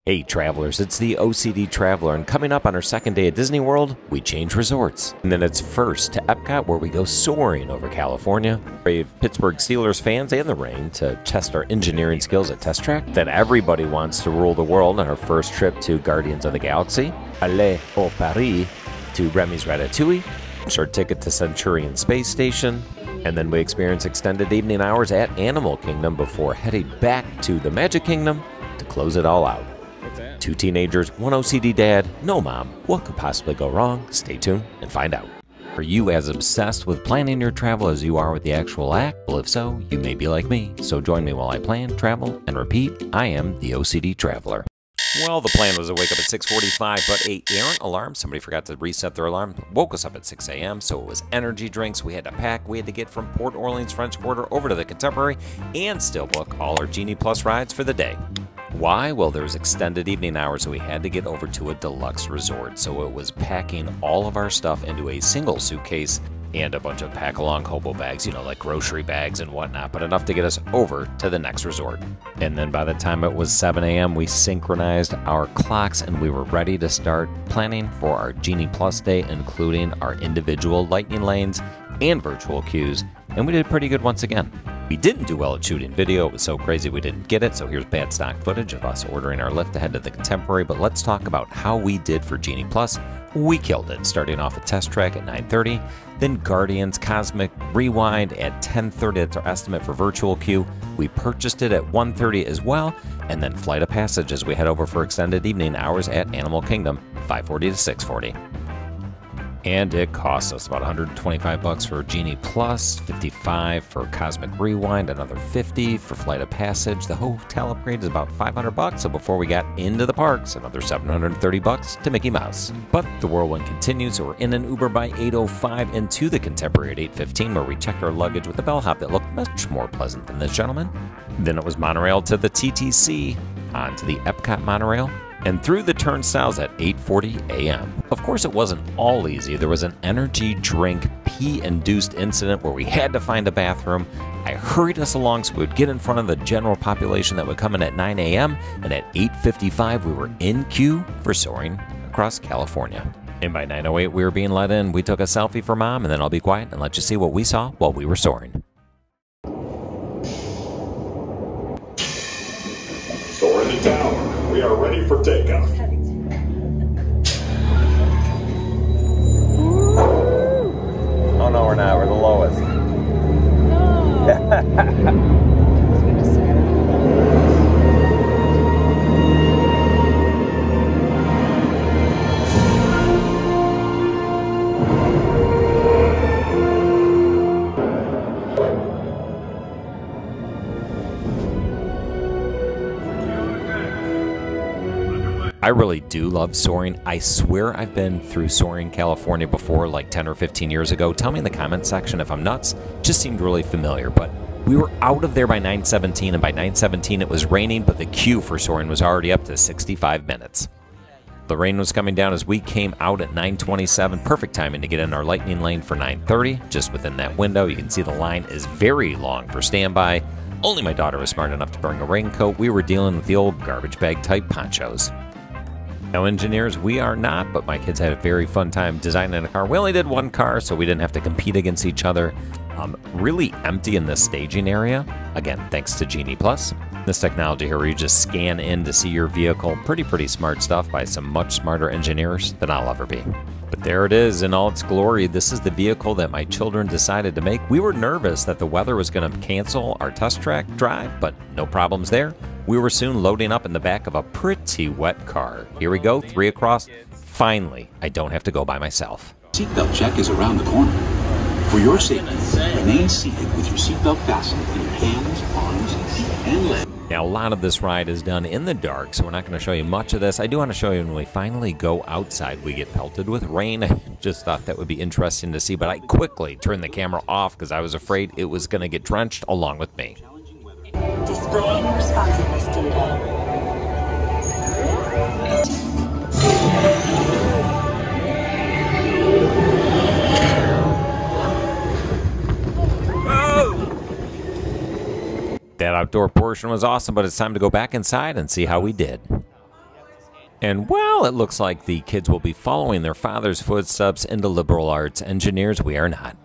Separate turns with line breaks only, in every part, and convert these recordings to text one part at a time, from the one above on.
Hey travelers, it's the OCD Traveler, and coming up on our second day at Disney World, we change resorts. And then it's first to Epcot, where we go soaring over California. Brave Pittsburgh Steelers fans and the rain to test our engineering skills at Test Track. Then everybody wants to rule the world on our first trip to Guardians of the Galaxy. Allez au Paris to Remy's Ratatouille. Our ticket to Centurion Space Station. And then we experience extended evening hours at Animal Kingdom before heading back to the Magic Kingdom to close it all out. Two teenagers, one OCD dad, no mom. What could possibly go wrong? Stay tuned and find out. Are you as obsessed with planning your travel as you are with the actual act? Well, if so, you may be like me. So join me while I plan, travel, and repeat. I am the OCD Traveler. Well, the plan was to wake up at 6:45, but an errant alarm, somebody forgot to reset their alarm, woke us up at 6 a.m., so it was energy drinks. We had to pack. We had to get from Port Orleans French Quarter over to the Contemporary and still book all our Genie Plus rides for the day. Why? Well, there's extended evening hours, so we had to get over to a deluxe resort. So it was packing all of our stuff into a single suitcase and a bunch of pack-along hobo bags, you know, like grocery bags and whatnot, but enough to get us over to the next resort. And then by the time it was 7 a.m., we synchronized our clocks and we were ready to start planning for our Genie Plus day, including our individual lightning lanes and virtual queues, and we did pretty good once again. We didn't do well at shooting video. It was so crazy we didn't get it, so here's bad stock footage of us ordering our lift ahead to the Contemporary, but let's talk about how we did for Genie Plus. We killed it, starting off at Test Track at 9:30, then Guardians Cosmic Rewind at 10:30, that's our estimate for virtual queue. We purchased it at 1:30 as well, and then Flight of Passage as we head over for extended evening hours at Animal Kingdom, 5:40 to 6:40. And it cost us about $125 for Genie Plus, $55 for Cosmic Rewind, another $50 for Flight of Passage. The hotel upgrade is about $500, so before we got into the parks, another $730 to Mickey Mouse. But the whirlwind continues, so we're in an Uber by 8:05 into the Contemporary at 8:15, where we checked our luggage with a bellhop that looked much more pleasant than this gentleman. Then it was monorail to the TTC, onto the Epcot monorail, and through the turnstiles at 8:40 a.m. Of course, it wasn't all easy. There was an energy drink pee-induced incident where we had to find a bathroom. I hurried us along so we would get in front of the general population that would come in at 9 a.m. And at 8:55, we were in queue for Soaring across California. And by 9:08, we were being let in. We took a selfie for Mom, and then I'll be quiet and let you see what we saw while we were soaring.
Soaring to tower. We are ready for takeoff.
Oh no, we're not. We're the lowest. No. I really do love soaring. I swear I've been through Soaring California before, like 10 or 15 years ago. Tell me in the comments section if I'm nuts. Just seemed really familiar, but we were out of there by 9:17, and by 9:17 it was raining, but the queue for Soaring was already up to 65 minutes. The rain was coming down as we came out at 9:27. Perfect timing to get in our lightning lane for 9:30. Just within that window, you can see the line is very long for standby. Only my daughter was smart enough to bring a raincoat. We were dealing with the old garbage bag type ponchos. Now, engineers, we are not, but my kids had a very fun time designing a car. We only did one car, so we didn't have to compete against each other. Really empty in the staging area. Again, thanks to Genie Plus. This technology here where you just scan in to see your vehicle. Pretty smart stuff by some much smarter engineers than I'll ever be. But there it is in all its glory. This is the vehicle that my children decided to make. We were nervous that the weather was going to cancel our test track drive, but no problems there. We were soon loading up in the back of a pretty wet car. Here we go, 3 across. Finally, I don't have to go by myself.
Seatbelt check is around the corner. For your safety, remain seated with your seatbelt fastened in your hands, arms, feet, and legs.
Now, a lot of this ride is done in the dark, so we're not going to show you much of this. I do want to show you when we finally go outside, we get pelted with rain. I just thought that would be interesting to see, but I quickly turned the camera off because I was afraid it was going to get drenched along with me.
Displaying responsiveness data.
That outdoor portion was awesome, but it's time to go back inside and see how we did. And well, it looks like the kids will be following their father's footsteps into liberal arts. Engineers, we are not.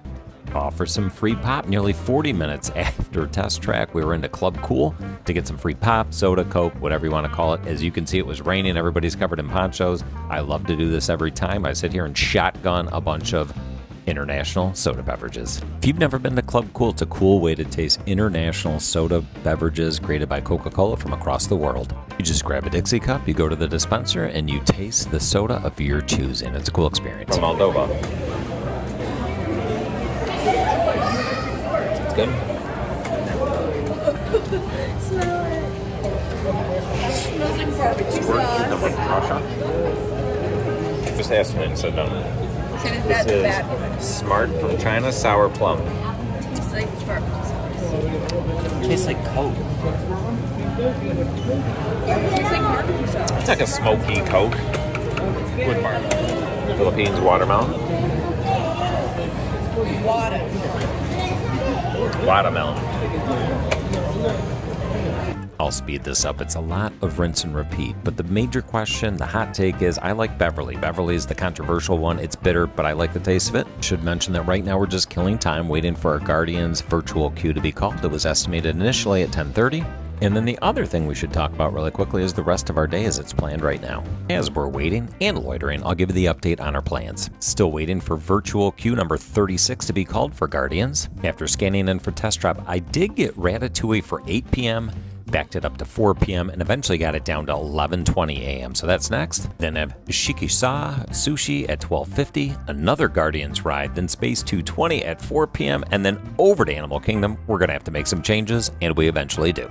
Offer some free pop. Nearly 40 minutes after test track, we were into Club Cool to get some free pop, soda, Coke, whatever you want to call it. As you can see, it was raining. Everybody's covered in ponchos. I love to do this every time. I sit here and shotgun a bunch of international soda beverages. If you've never been to Club Cool, it's a cool way to taste international soda beverages created by Coca-Cola from across the world. You just grab a Dixie cup, you go to the dispenser, and you taste the soda of your choosing. It's a cool experience. From Moldova. It's good.
Smell it. Smells like barbecue sauce.
Just asked me and said no.
This is
Smart from China Sour Plum.
Tastes like barbecue sauce.
Tastes like Coke.
Tastes like barbecue sauce.
It's like a smoky Coke. Good mark. Philippines watermelon. Watermelon. I'll speed this up. It's a lot of rinse and repeat, but the major question, the hot take is I like Beverly. Beverly is the controversial one. It's bitter, but I like the taste of it. Should mention that right now we're just killing time waiting for our Guardians virtual queue to be called. It was estimated initially at 10:30. And then the other thing we should talk about really quickly is the rest of our day as it's planned right now. As we're waiting and loitering, I'll give you the update on our plans. Still waiting for virtual queue number 36 to be called for Guardians. After scanning in for test drop, I did get Ratatouille for 8 p.m., backed it up to 4 p.m., and eventually got it down to 11:20 a.m. So that's next. Then have Shikisa Sushi at 12:50, another Guardians ride, then Space 220 at 4 p.m., and then over to Animal Kingdom. We're going to have to make some changes, and we eventually do.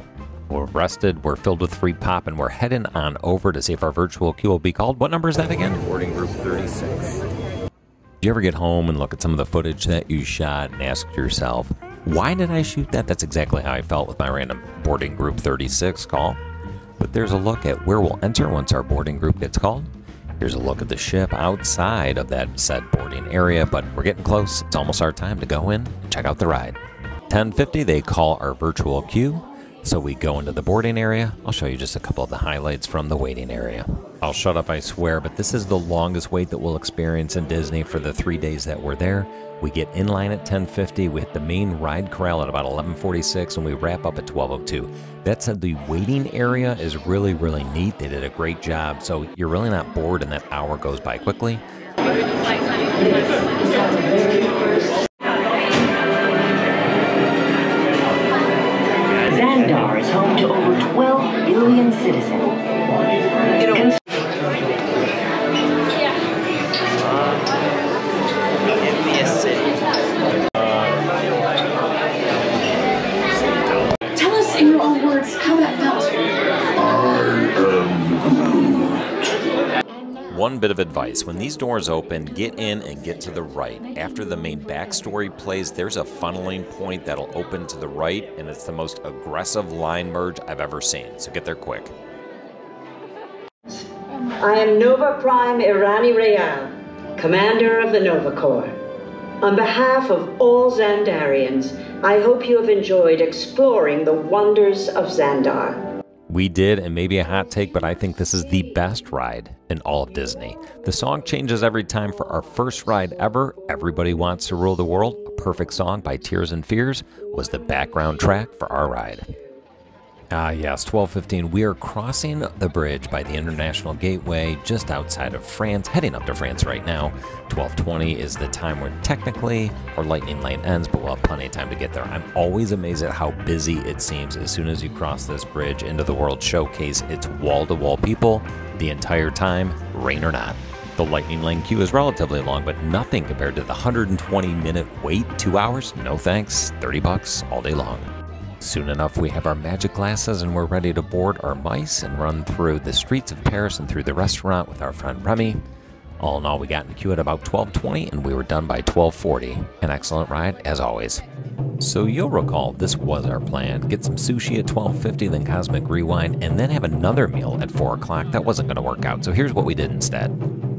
We're rested, we're filled with free pop, and we're heading on over to see if our virtual queue will be called. What number is that again? Boarding group 36. Do you ever get home and look at some of the footage that you shot and ask yourself, why did I shoot that? That's exactly how I felt with my random boarding group 36 call. But there's a look at where we'll enter once our boarding group gets called. Here's a look at the ship outside of that said boarding area, but we're getting close. It's almost our time to go in and check out the ride. 10:50, they call our virtual queue. So we go into the boarding area. I'll show you just a couple of the highlights from the waiting area. I'll shut up, I swear, but this is the longest wait that we'll experience in Disney for the 3 days that we're there. We get in line at 10:50, we hit the main ride corral at about 11:46, and we wrap up at 12:02. That said, the waiting area is really, really neat. They did a great job, so you're really not bored, and that hour goes by quickly.
Xandar is home to over 12 billion citizens.
Tell us in your own words how that felt.
One bit of advice, when these doors open, get in and get to the right. After the main backstory plays, there's a funneling point that'll open to the right, and it's the most aggressive line merge I've ever seen, so get there quick.
I am Nova Prime Irani Rayal, Commander of the Nova Corps. On behalf of all Xandarians, I hope you have enjoyed exploring the wonders of Xandar.
We did, and maybe a hot take, but I think this is the best ride in all of Disney. The song changes every time. For our first ride ever, Everybody Wants to Rule the World, a perfect song by Tears and Fears, was the background track for our ride. Yes, 12:15. We are crossing the bridge by the International Gateway just outside of France, heading up to France right now. 12:20 is the time where technically our lightning lane ends, but we'll have plenty of time to get there. I'm always amazed at how busy it seems as soon as you cross this bridge into the World Showcase. It's wall-to-wall people the entire time, rain or not. The lightning lane queue is relatively long, but nothing compared to the 120-minute wait, 2 hours. No thanks, $30 all day long. Soon enough, we have our magic glasses and we're ready to board our mice and run through the streets of Paris and through the restaurant with our friend Remy. All in all, we got in the queue at about 12:20 and we were done by 12:40. An excellent ride, as always. So you'll recall this was our plan. Get some sushi at 12:50, then Cosmic Rewind, and then have another meal at 4 o'clock. That wasn't going to work out, so here's what we did instead.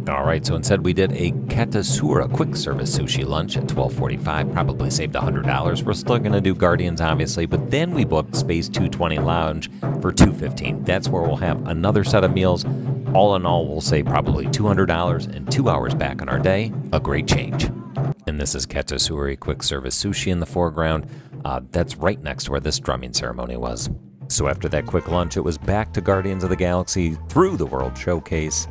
Alright, so instead we did a Katsura quick service sushi lunch at 12:45, probably saved $100. We're still going to do Guardians, obviously, but then we booked Space 220 Lounge for $215. That's where we'll have another set of meals, All in all, we'll say probably $200 and 2 hours back on our day. A great change. And this is Katsura quick service sushi in the foreground. That's right next to where this drumming ceremony was. So after that quick lunch, it was back to Guardians of the Galaxy through the World Showcase.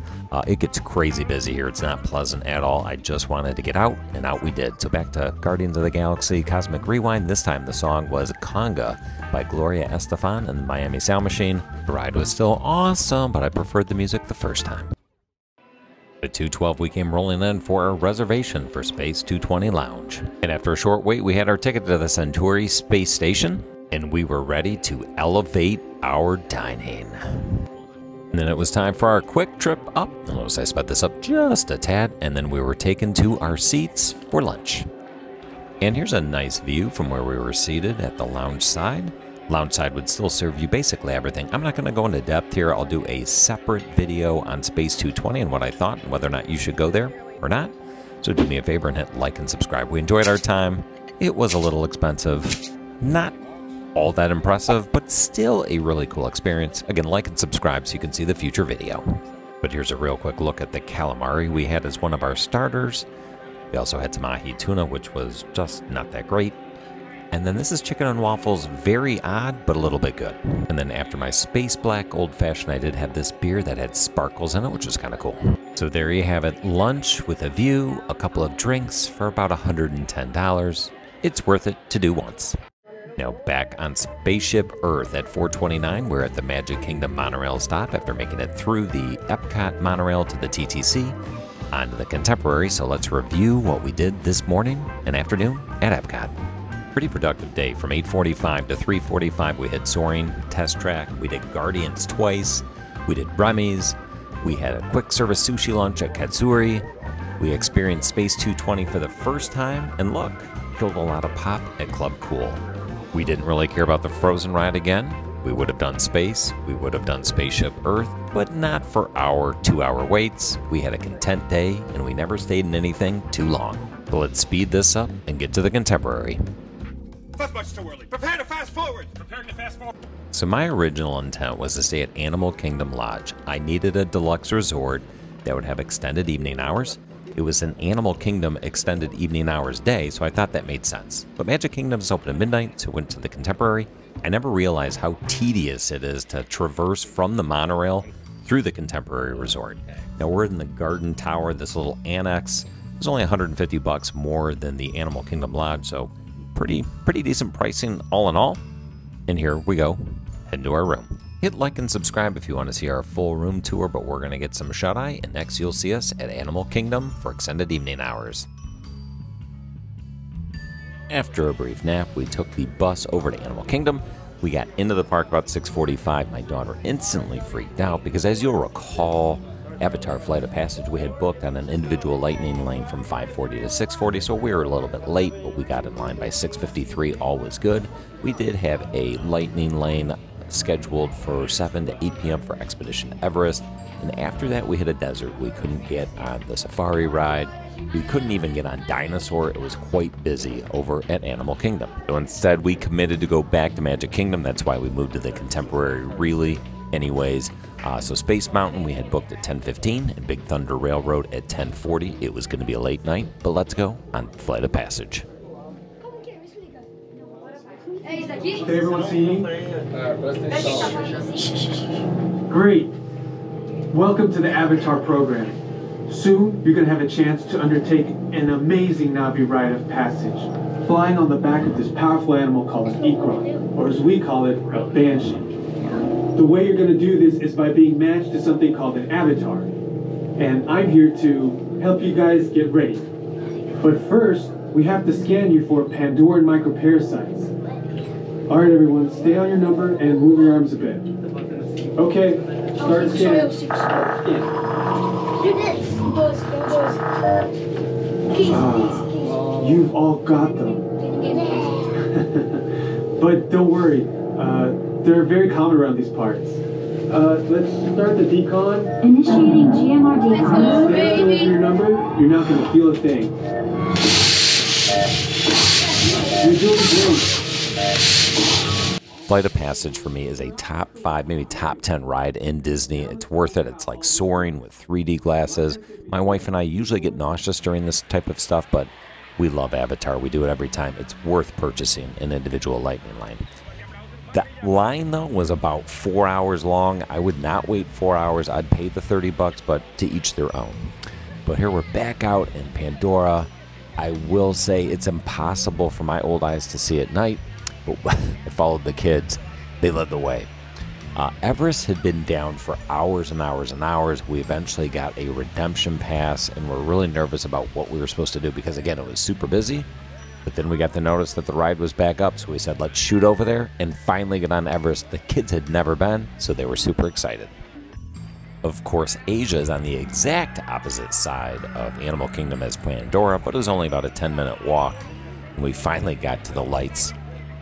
It gets crazy busy here. It's not pleasant at all. I just wanted to get out, and out we did. So back to Guardians of the Galaxy Cosmic Rewind. This time the song was Conga by Gloria Estefan and the Miami Sound Machine. The ride was still awesome, but I preferred the music the first time. At 2:12, we came rolling in for a reservation for Space 220 Lounge. And after a short wait, we had our ticket to the Centauri Space Station, and we were ready to elevate our dining. And then it was time for our quick trip up. Notice I sped this up just a tad, and then we were taken to our seats for lunch. And here's a nice view from where we were seated at the lounge side. Lounge side would still serve you basically everything. I'm not going to go into depth here. I'll do a separate video on Space 220 and what I thought and whether or not you should go there or not. So do me a favor and hit like and subscribe. We enjoyed our time. It was a little expensive. Not all that impressive, but still a really cool experience. Again, like and subscribe so you can see the future video. But here's a real quick look at the calamari we had as one of our starters. We also had some ahi tuna, which was just not that great. And then this is chicken and waffles, very odd, but a little bit good. And then after my Space Black Old Fashioned, I did have this beer that had sparkles in it, which was kind of cool. So there you have it, lunch with a view, a couple of drinks for about $110. It's worth it to do once. Now back on Spaceship Earth at 4:29, we're at the Magic Kingdom monorail stop after making it through the Epcot monorail to the TTC onto the Contemporary. So let's review what we did this morning and afternoon at Epcot. Pretty productive day. From 8:45 to 3:45, we hit Soaring, Test Track. We did Guardians twice. We did Remy's. We had a quick service sushi lunch at Katsura. We experienced Space 220 for the first time. And look, killed a lot of pop at Club Cool. We didn't really care about the Frozen ride again. We would have done Space. We would have done Spaceship Earth, but not for our 2-hour waits. We had a content day, and we never stayed in anything too long. So let's speed this up and get to the Contemporary.
That's much too early. Prepare to fast forward. Prepare to fast forward.
So my original intent was to stay at Animal Kingdom Lodge. I needed a deluxe resort that would have extended evening hours. It was an Animal Kingdom extended evening hours day, so I thought that made sense. But Magic Kingdom is open at midnight, so I went to the Contemporary. I never realized how tedious it is to traverse from the monorail through the Contemporary Resort. Now we're in the Garden Tower, this little annex. It was only $150 more than the Animal Kingdom Lodge, so pretty decent pricing all in all. And here we go, head to our room. Hit like and subscribe if you want to see our full room tour, but we're going to get some shut-eye, and next you'll see us at Animal Kingdom for extended evening hours. After a brief nap, we took the bus over to Animal Kingdom. We got into the park about 6:45. My daughter instantly freaked out because, as you'll recall, Avatar Flight of Passage we had booked on an individual lightning lane from 5:40 to 6:40, so we were a little bit late, but we got in line by 6:53. All was good. We did have a lightning lane scheduled for 7 to 8 p.m. for Expedition Everest, and after that we hit a desert. We couldn't get on the safari ride. We couldn't even get on DINOSAUR. It was quite busy over at Animal Kingdom. So instead we committed to go back to Magic Kingdom. That's why we moved to the Contemporary really anyways. So Space Mountain we had booked at 10:15 and Big Thunder Railroad at 10:40. It was going to be a late night, but let's go on Flight of Passage.
Hey, everyone singing? Great. Welcome to the Avatar program. Soon, you're going to have a chance to undertake an amazing Navi rite of passage, flying on the back of this powerful animal called an Ikra, or as we call it, a banshee. The way you're going to do this is by being matched to something called an avatar. And I'm here to help you guys get ready. But first, we have to scan you for Pandoran microparasites. All right, everyone, stay on your number and move your arms a bit. Okay, start scanning. You've all got them. But don't worry, they're very common around these parts. Let's start the decon.
Initiating GMR decon.
Stay still with your number, you're not going to feel a thing. You're doing great.
Flight of Passage for me is a top 5, maybe top 10 ride in Disney. It's worth it. It's like Soaring with 3D glasses. My wife and I usually get nauseous during this type of stuff, but we love Avatar. We do it every time. It's worth purchasing an individual lightning line. The line, though, was about 4 hours long. I would not wait 4 hours. I'd pay the $30, but to each their own. But here we're back out in Pandora. I will say it's impossible for my old eyes to see at night, but I followed the kids. They led the way. Everest had been down for hours and hours and hours. We eventually got a redemption pass, and we're really nervous about what we were supposed to do because, again, it was super busy. But then we got the notice that the ride was back up, so we said, let's shoot over there and finally get on Everest. The kids had never been, so they were super excited. Of course, Asia is on the exact opposite side of Animal Kingdom as Pandora, but it was only about a 10-minute walk, and we finally got to the lights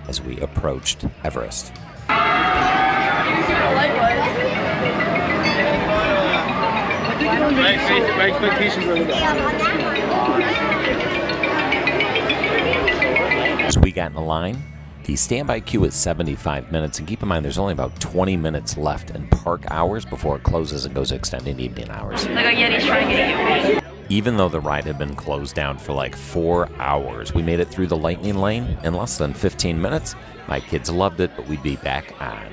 as we approached Everest.
My expectations were
So we got in the line. The standby queue is 75 minutes, and keep in mind there's only about 20 minutes left in park hours before it closes and goes to extended evening hours.
Like a Yeti's trying to get you.
Even though the ride had been closed down for like 4 hours, we made it through the lightning lane in less than 15 minutes. My kids loved it, but we'd be back on.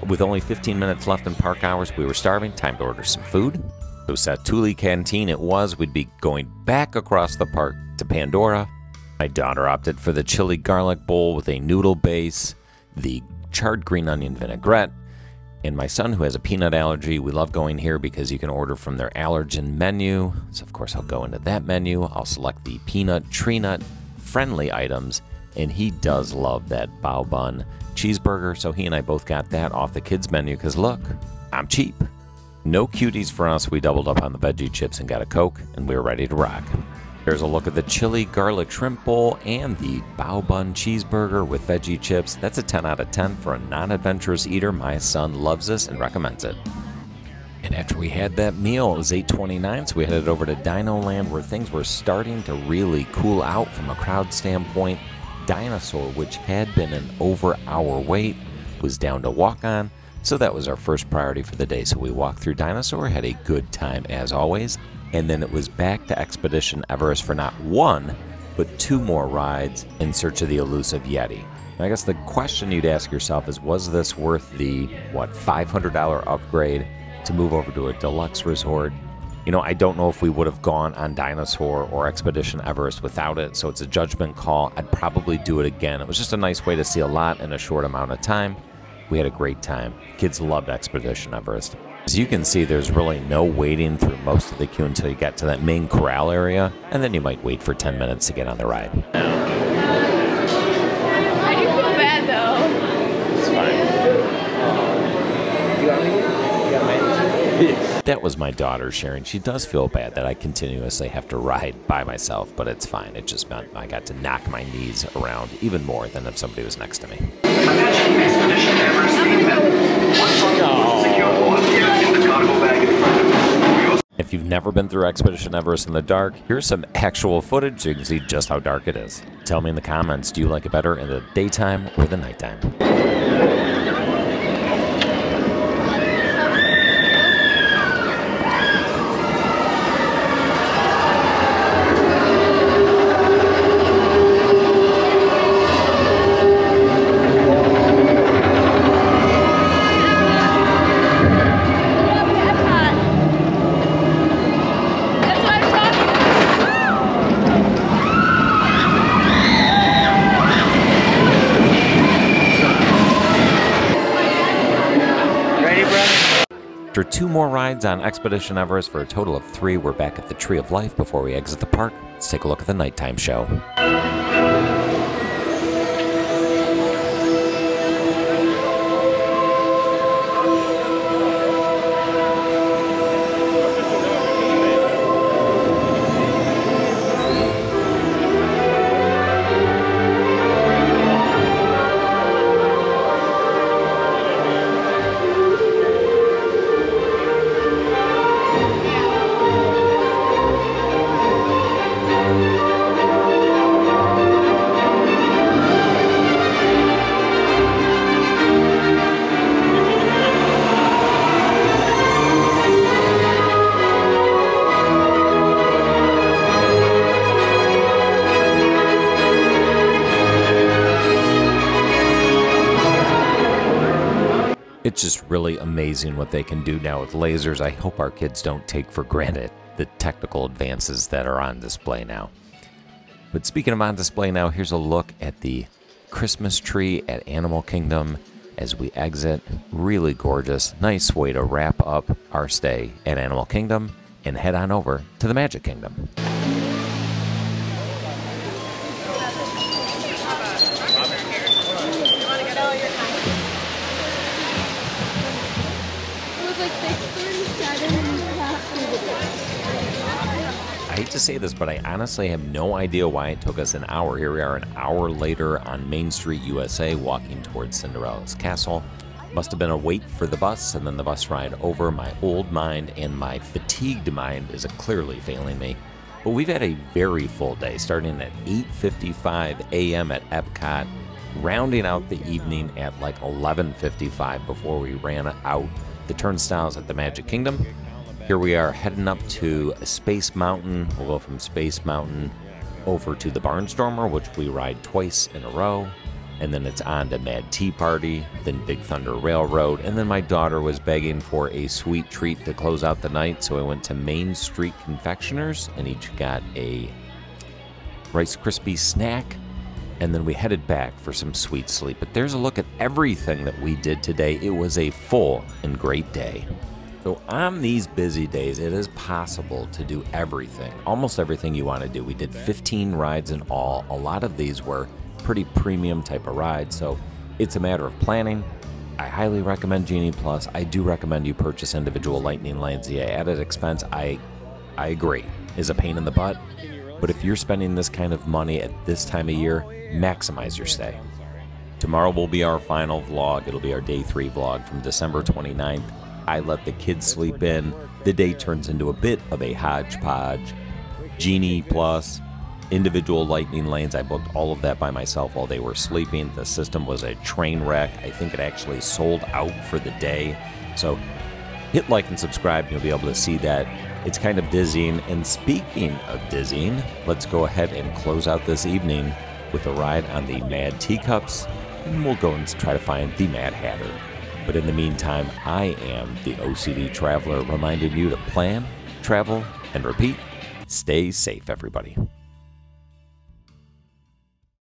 With only 15 minutes left in park hours, we were starving. Time to order some food. So Satu'li Canteen it was. We'd be going back across the park to Pandora. My daughter opted for the chili garlic bowl with a noodle base, the charred green onion vinaigrette, and my son, who has a peanut allergy, we love going here because you can order from their allergen menu. So, of course, I'll go into that menu. I'll select the peanut, tree nut friendly items, and he does love that bao bun cheeseburger, so he and I both got that off the kids' menu because, look, I'm cheap. No cuties for us. We doubled up on the veggie chips and got a Coke, and we were ready to rock. Here's a look at the chili garlic shrimp bowl and the bao bun cheeseburger with veggie chips. That's a 10 out of 10 for a non-adventurous eater. My son loves this and recommends it. And after we had that meal, it was 8:29, so we headed over to Dino Land where things were starting to really cool out from a crowd standpoint. DINOSAUR, which had been an over-hour wait, was down to walk on, so that was our first priority for the day. So we walked through DINOSAUR, had a good time as always. And then it was back to Expedition Everest for not one, but 2 more rides in search of the elusive Yeti. And I guess the question you'd ask yourself is, was this worth the, $500 upgrade to move over to a deluxe resort? You know, I don't know if we would have gone on DINOSAUR or Expedition Everest without it, so it's a judgment call. I'd probably do it again. It was just a nice way to see a lot in a short amount of time. We had a great time. Kids loved Expedition Everest. As you can see, there's really no waiting through most of the queue until you get to that main corral area, and then you might wait for 10 minutes to get on the ride.
I do feel bad though.
It's fine. That was my daughter sharing. She does feel bad that I continuously have to ride by myself, but it's fine. It just meant I got to knock my knees around even more than if somebody was next to me. If you've never been through Expedition Everest in the dark, here's some actual footage so you can see just how dark it is. Tell me in the comments, do you like it better in the daytime or the nighttime? After 2 more rides on Expedition Everest for a total of 3, we're back at the Tree of Life before we exit the park. Let's take a look at the nighttime show. just really amazing what they can do now with lasers. I hope our kids don't take for granted the technical advances that are on display now. But speaking of on display now, here's a look at the Christmas tree at Animal Kingdom as we exit. Really gorgeous. Nice way to wrap up our stay at Animal Kingdom and head on over to the Magic Kingdom. I hate to say this, but I honestly have no idea why it took us an hour. Here we are an hour later on Main Street, USA, walking towards Cinderella's castle. Must have been a wait for the bus and then the bus ride over. My old mind and my fatigued mind is clearly failing me. But we've had a very full day, starting at 8:55 a.m. at Epcot, rounding out the evening at like 11:55 before we ran out the turnstiles at the Magic Kingdom. Here we are heading up to Space Mountain. We'll go from Space Mountain over to the Barnstormer, which we ride twice in a row. And then it's on to Mad Tea Party, then Big Thunder Railroad. And then my daughter was begging for a sweet treat to close out the night, so I went to Main Street Confectioners and each got a Rice Krispie snack. And then we headed back for some sweet sleep. But there's a look at everything that we did today. It was a full and great day. So on these busy days, it is possible to do everything, almost everything you want to do. We did 15 rides in all. A lot of these were pretty premium type of rides, so it's a matter of planning. I highly recommend Genie Plus. I do recommend you purchase individual Lightning Lanes. The added expense, I agree, is a pain in the butt. But if you're spending this kind of money at this time of year, maximize your stay. Tomorrow will be our final vlog. It'll be our day 3 vlog from December 29th. I let the kids sleep in. The day turns into a bit of a hodgepodge. Genie Plus, individual Lightning Lanes. I booked all of that by myself while they were sleeping. The system was a train wreck. I think it actually sold out for the day. So hit like and subscribe and you'll be able to see that. It's kind of dizzying. And speaking of dizzying, let's go ahead and close out this evening with a ride on the Mad Teacups. And we'll go and try to find the Mad Hatter. But in the meantime, I am the OCD Traveler, reminding you to plan, travel, and repeat. Stay safe, everybody.